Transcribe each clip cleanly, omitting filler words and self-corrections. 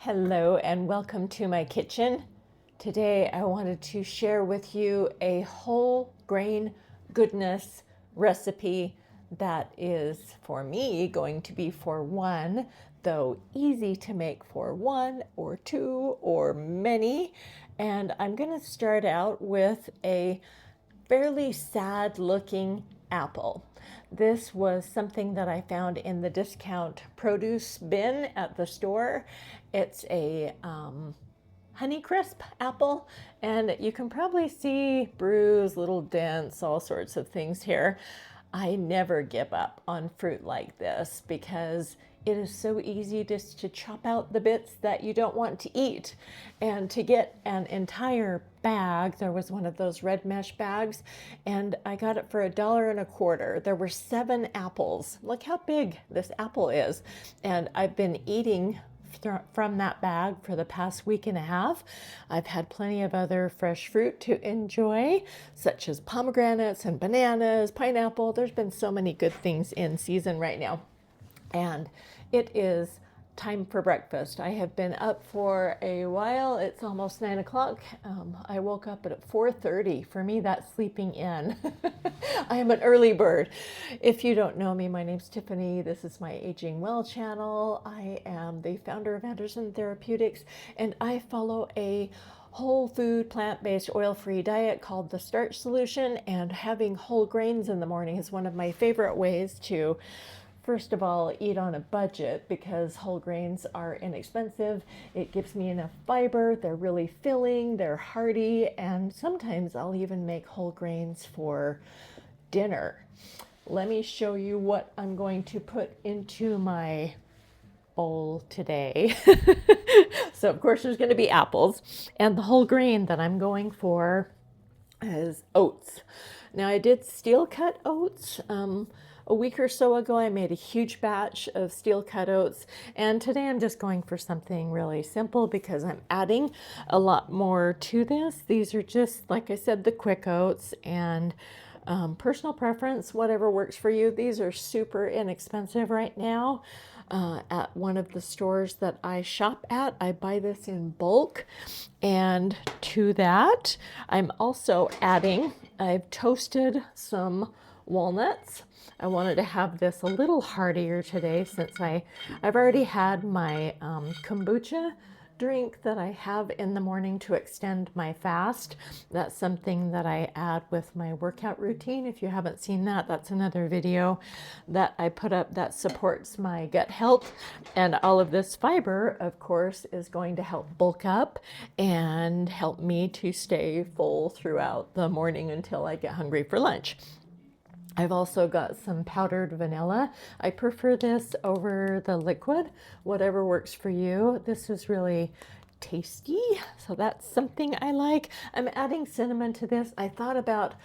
Hello and welcome to my kitchen. Today I wanted to share with you a whole grain goodness recipe that is for me going to be for one, though easy to make for one or two or many. And I'm going to start out with a fairly sad looking apple. This was something that I found in the discount produce bin at the store. It's a Honeycrisp apple, and you can probably see bruise, little dents, all sorts of things here. I never give up on fruit like this because it is so easy just to chop out the bits that you don't want to eat. And to get an entire bag, there was one of those red mesh bags, and I got it for $1.25. There were 7 apples. Look how big this apple is. And I've been eating from that bag for the past week and a half. I've had plenty of other fresh fruit to enjoy, such as pomegranates and bananas, pineapple. There's been so many good things in season right now. And it is time for breakfast. I have been up for a while. It's almost 9 o'clock. I woke up at 4:30. For me, that's sleeping in. I am an early bird. If you don't know me, my name's Tiffany. This is my Aging Well channel. I am the founder of Anderson Therapeutics, and I follow a whole food, plant-based, oil-free diet called the Starch Solution, and having whole grains in the morning is one of my favorite ways to, first of all, eat on a budget because whole grains are inexpensive. It gives me enough fiber. They're really filling. They're hearty. And sometimes I'll even make whole grains for dinner. Let me show you what I'm going to put into my bowl today. So, of course, there's going to be apples. And the whole grain that I'm going for is oats. Now, I did steel cut oats. A week or so ago, I made a huge batch of steel cut oats, and today I'm just going for something really simple because I'm adding a lot more to this. These are just, like I said, the quick oats, and personal preference, whatever works for you. These are super inexpensive right now. At one of the stores that I shop at, I buy this in bulk, and to that, I'm also adding, I've toasted some walnuts. I wanted to have this a little heartier today since I've already had my kombucha drink that I have in the morning to extend my fast. That's something that I add with my workout routine. If you haven't seen that, that's another video that I put up that supports my gut health. And all of this fiber, of course, is going to help bulk up and help me to stay full throughout the morning until I get hungry for lunch. I've also got some powdered vanilla. I prefer this over the liquid, whatever works for you. This is really tasty, so that's something I like. I'm adding cinnamon to this. I thought about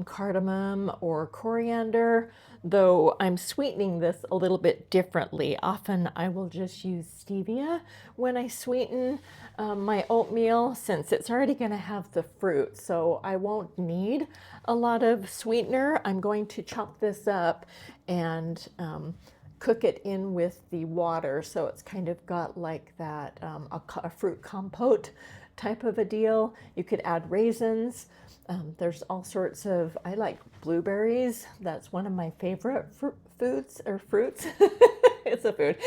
cardamom or coriander, though I'm sweetening this a little bit differently. Often I will just use stevia when I sweeten my oatmeal, since it's already going to have the fruit, so I won't need a lot of sweetener. I'm going to chop this up and cook it in with the water, so it's kind of got like that a fruit compote type of a deal. You could add raisins. There's all sorts of, I like blueberries. That's one of my favorite fruits. It's a food.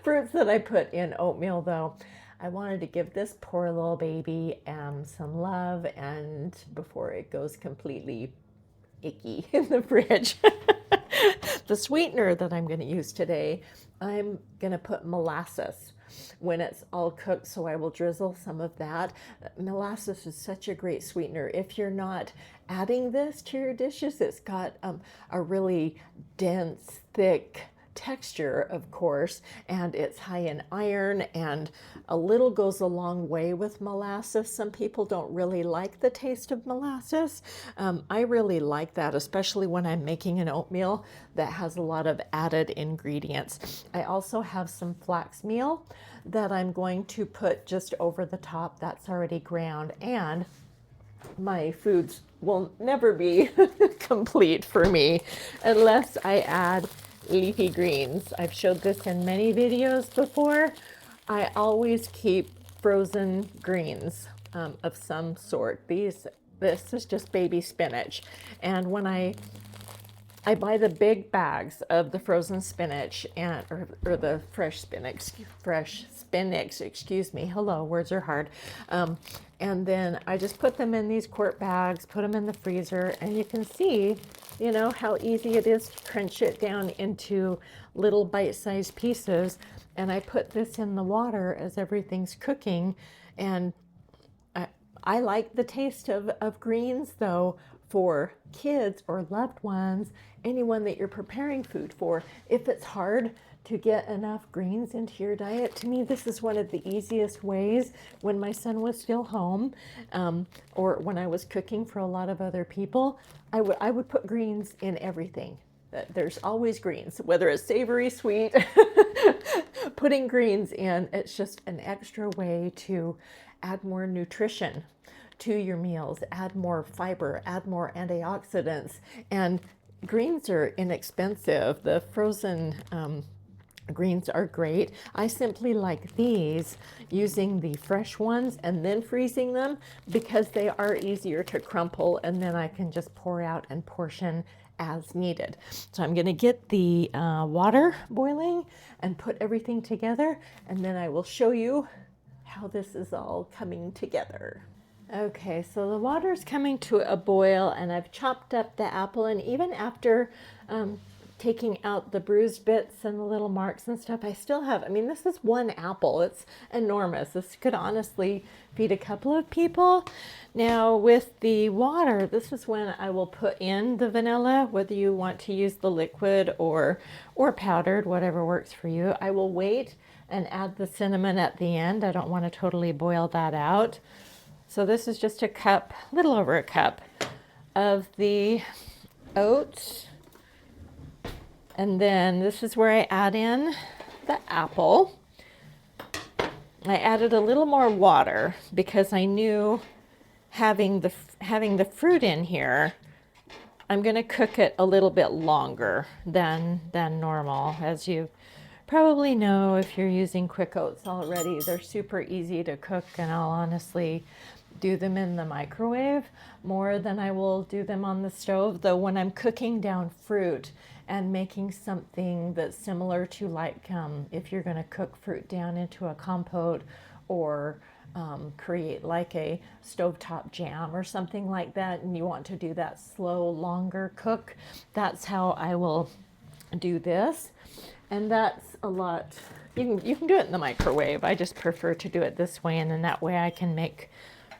Fruits that I put in oatmeal, though. I wanted to give this poor little baby some love, and before it goes completely icky in the fridge. The sweetener that I'm going to use today, I'm going to put molasses when it's all cooked, so I will drizzle some of that. Molasses is such a great sweetener. If you're not adding this to your dishes, it's got a really dense, thick texture, of course, and it's high in iron, and a little goes a long way with molasses. Some people don't really like the taste of molasses. I really like that, especially when I'm making an oatmeal that has a lot of added ingredients. I also have some flax meal that I'm going to put just over the top. That's already ground, and my foods will never be complete for me unless I add leafy greens. I've showed this in many videos before. I always keep frozen greens of some sort. This is just baby spinach. And when I buy the big bags of the frozen spinach and or the fresh spinach, excuse me. Hello, words are hard. And then I just put them in these quart bags, put them in the freezer, and you can see, you know, how easy it is to crunch it down into little bite-sized pieces. And I put this in the water as everything's cooking, and I like the taste of greens, though, for kids or loved ones, anyone that you're preparing food for. If it's hard to get enough greens into your diet, to me, this is one of the easiest ways. When my son was still home, or when I was cooking for a lot of other people, I would put greens in everything. There's always greens, whether it's savory, sweet, putting greens in, it's just an extra way to add more nutrition to your meals, add more fiber, add more antioxidants. And greens are inexpensive. The frozen greens are great. I simply like these, using the fresh ones and then freezing them, because they are easier to crumple, and then I can just pour out and portion as needed. So I'm going to get the water boiling and put everything together, and then I will show you how this is all coming together. Okay, so the water's coming to a boil, and I've chopped up the apple, and even after taking out the bruised bits and the little marks and stuff, I still have, I mean, this is one apple. It's enormous. This could honestly feed a couple of people. Now with the water, this is when I will put in the vanilla, whether you want to use the liquid or powdered, whatever works for you. I will wait and add the cinnamon at the end. I don't want to totally boil that out. So this is just a cup, a little over a cup of the oats. And then this is where I add in the apple. I added a little more water because I knew having the fruit in here, I'm going to cook it a little bit longer than normal. As you probably know, if you're using quick oats already, they're super easy to cook, and I'll honestly do them in the microwave more than I will do them on the stove. Though when I'm cooking down fruit and making something that's similar to, like, if you're going to cook fruit down into a compote, or create like a stovetop jam or something like that, and you want to do that slow, longer cook, that's how I will do this. And that's a lot. You can do it in the microwave. I just prefer to do it this way, and then that way I can make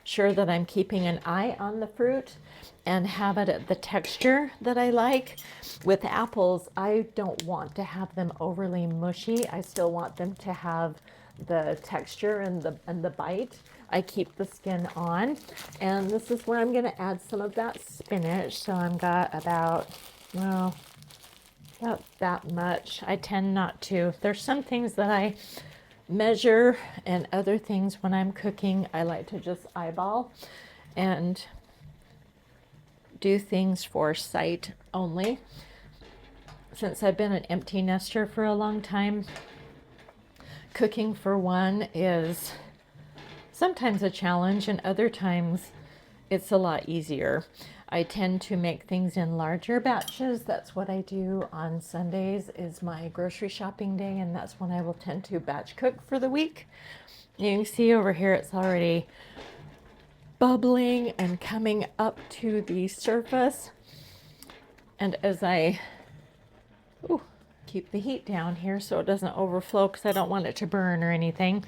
sure that I'm keeping an eye on the fruit and have it at the texture that I like. With apples, I don't want to have them overly mushy. I still want them to have the texture and the bite. I keep the skin on, and this is where I'm going to add some of that spinach. So I've got about that much. I tend not to. There's some things that I measure, and other things when I'm cooking I like to just eyeball and do things for sight only. Since I've been an empty nester for a long time, cooking for one is sometimes a challenge, and other times it's a lot easier. I tend to make things in larger batches. That's what I do on Sundays, is my grocery shopping day, and that's when I will tend to batch cook for the week. You can see over here it's already bubbling and coming up to the surface. And as I keep the heat down here so it doesn't overflow, because I don't want it to burn or anything,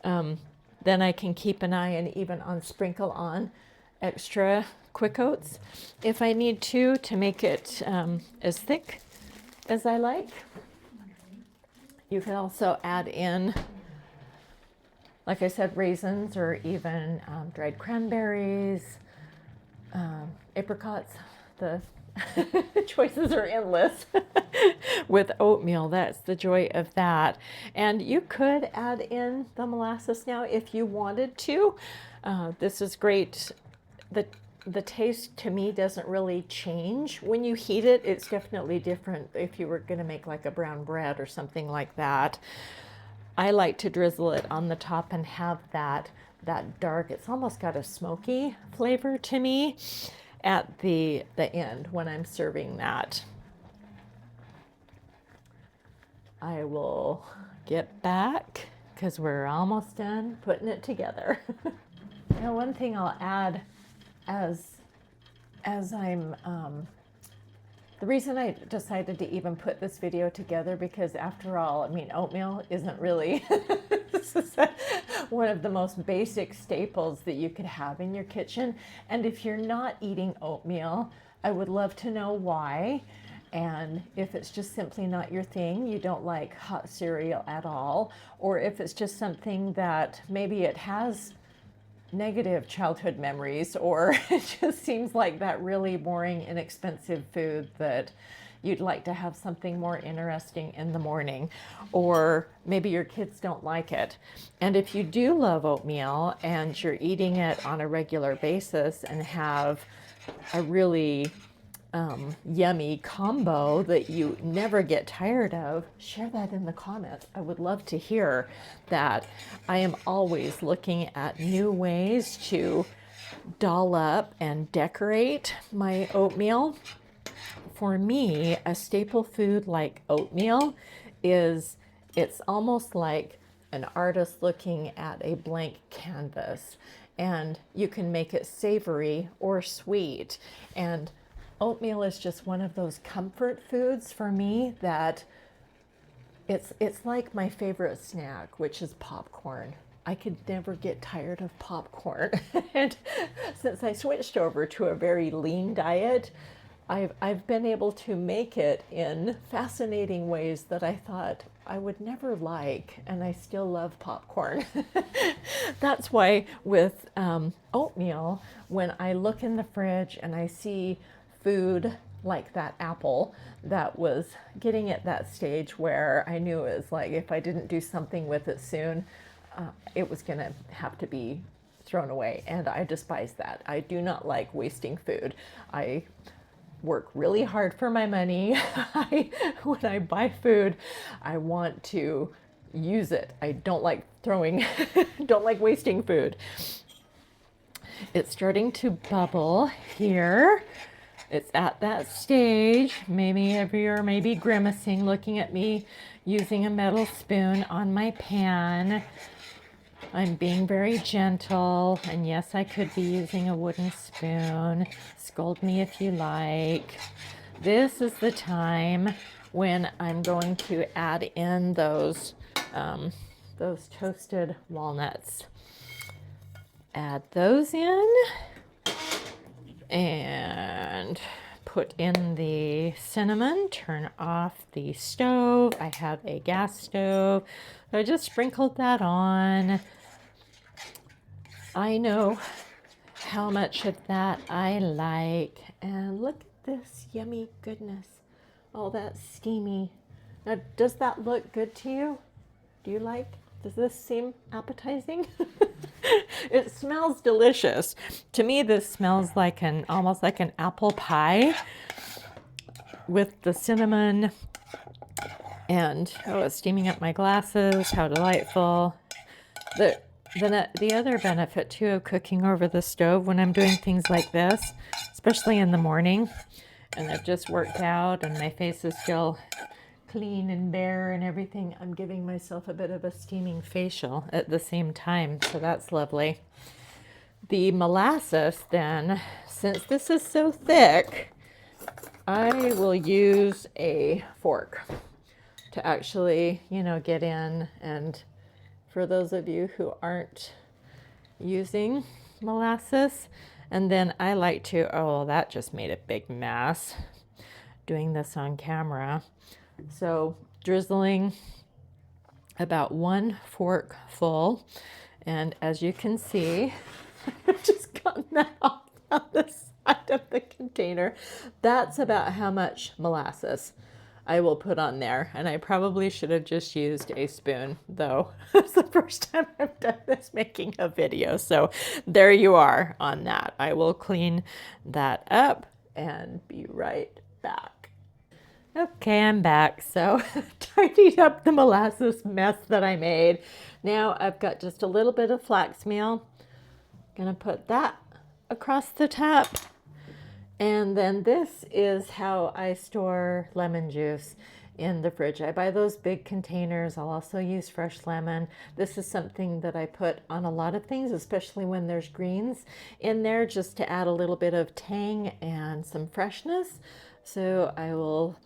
then I can keep an eye and even sprinkle on extra quick oats if I need to make it as thick as I like. You can also add in, like I said, raisins, or even dried cranberries, apricots. The choices are endless with oatmeal. That's the joy of that. And you could add in the molasses now if you wanted to. This is great. The taste to me doesn't really change when you heat it. It's definitely different if you were going to make like a brown bread or something like that. I like to drizzle it on the top and have that dark, it's almost got a smoky flavor to me at the end when I'm serving that. I will get back because we're almost done putting it together. Now, one thing I'll add as I'm the reason I decided to even put this video together, because after all, I mean, oatmeal isn't really this is one of the most basic staples that you could have in your kitchen. And if you're not eating oatmeal, I would love to know why. And if it's just simply not your thing, you don't like hot cereal at all, or if it's just something that maybe it has negative childhood memories, or it just seems like that really boring, inexpensive food that you'd like to have something more interesting in the morning, or maybe your kids don't like it. And if you do love oatmeal and you're eating it on a regular basis and have a really yummy combo that you never get tired of, share that in the comments. I would love to hear that. I am always looking at new ways to doll up and decorate my oatmeal. For me, a staple food like oatmeal it's almost like an artist looking at a blank canvas, and you can make it savory or sweet. And oatmeal is just one of those comfort foods for me that it's like my favorite snack, which is popcorn. I could never get tired of popcorn. And since I switched over to a very lean diet, I've been able to make it in fascinating ways that I thought I would never like, and I still love popcorn. That's why with oatmeal, when I look in the fridge and I see food like that apple that was getting at that stage where I knew it was like, if I didn't do something with it soon, it was gonna have to be thrown away. And I despise that. I do not like wasting food. I work really hard for my money. When I buy food, I want to use it. I don't like don't like wasting food. It's starting to bubble here. It's at that stage. Maybe you're maybe grimacing looking at me using a metal spoon on my pan. I'm being very gentle, and yes, I could be using a wooden spoon. Scold me if you like. This is the time when I'm going to add in those toasted walnuts. Add those in and put in the cinnamon. Turn off the stove. I have a gas stove. So I just sprinkled that on. I know how much of that I like. And look at this yummy goodness. All that steamy. Now, does that look good to you? Does this seem appetizing? It smells delicious. To me, this smells like almost like an apple pie with the cinnamon. And it's steaming up my glasses. How delightful. The other benefit too of cooking over the stove when I'm doing things like this, especially in the morning, and I've just worked out and my face is still clean and bare and everything, I'm giving myself a bit of a steaming facial at the same time, so that's lovely. The molasses then, since this is so thick, I will use a fork to actually, get in. And for those of you who aren't using molasses, and then I like to, that just made a big mess doing this on camera. So drizzling about 1 fork full, and as you can see, I've just gotten that off on the side of the container. That's about how much molasses I will put on there, and I probably should have just used a spoon, though. It's the first time I've done this making a video, so there you are on that. I will clean that up and be right back. Okay, I'm back. So tidied up the molasses mess that I made. Now I've got just a little bit of flax meal. Gonna put that across the top. And then this is how I store lemon juice in the fridge. I buy those big containers. I'll also use fresh lemon. This is something that I put on a lot of things, especially when there's greens in there, just to add a little bit of tang and some freshness. So I will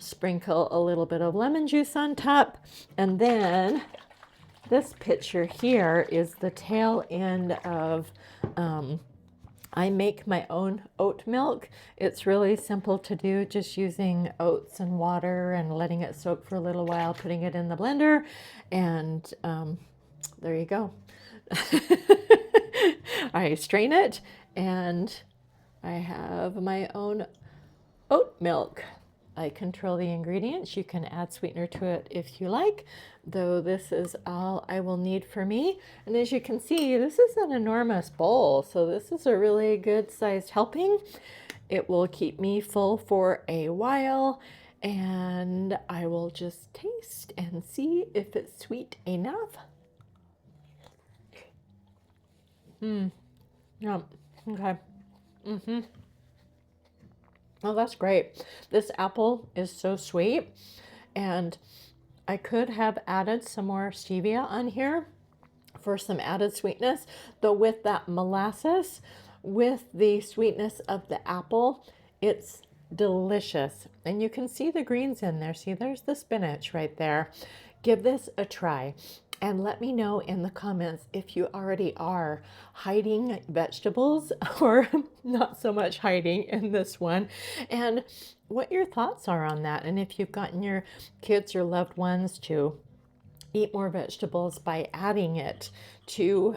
sprinkle a little bit of lemon juice on top. And then this picture here is the tail end of I make my own oat milk. It's really simple to do, just using oats and water and letting it soak for a little while, putting it in the blender, and there you go. I strain it, and I have my own oat milk. I control the ingredients. You can add sweetener to it if you like, though this is all I will need for me. And as you can see, this is an enormous bowl, so this is a really good sized helping. It will keep me full for a while, and I will just taste and see if it's sweet enough. Yeah, okay. Oh, that's great. This apple is so sweet, and I could have added some more stevia on here for some added sweetness, though with that molasses, with the sweetness of the apple, it's delicious. And you can see the greens in there. See, there's the spinach right there. Give this a try. And let me know in the comments if you already are hiding vegetables or not so much hiding in this one, and what your thoughts are on that. And if you've gotten your kids or loved ones to eat more vegetables by adding it to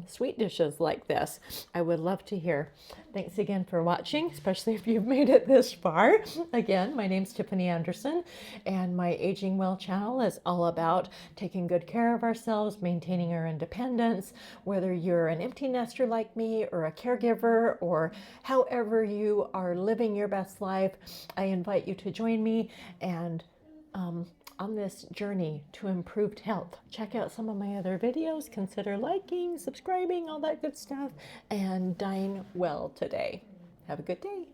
sweet dishes like this, I would love to hear. Thanks again for watching, especially if you've made it this far. Again, my name's Tiffany Anderson, and my Aging Well channel is all about taking good care of ourselves, maintaining our independence, whether you're an empty nester like me or a caregiver, or however you are living your best life. I invite you to join me and on this journey to improved health. Check out some of my other videos, consider liking, subscribing, all that good stuff, and dine well today. Have a good day.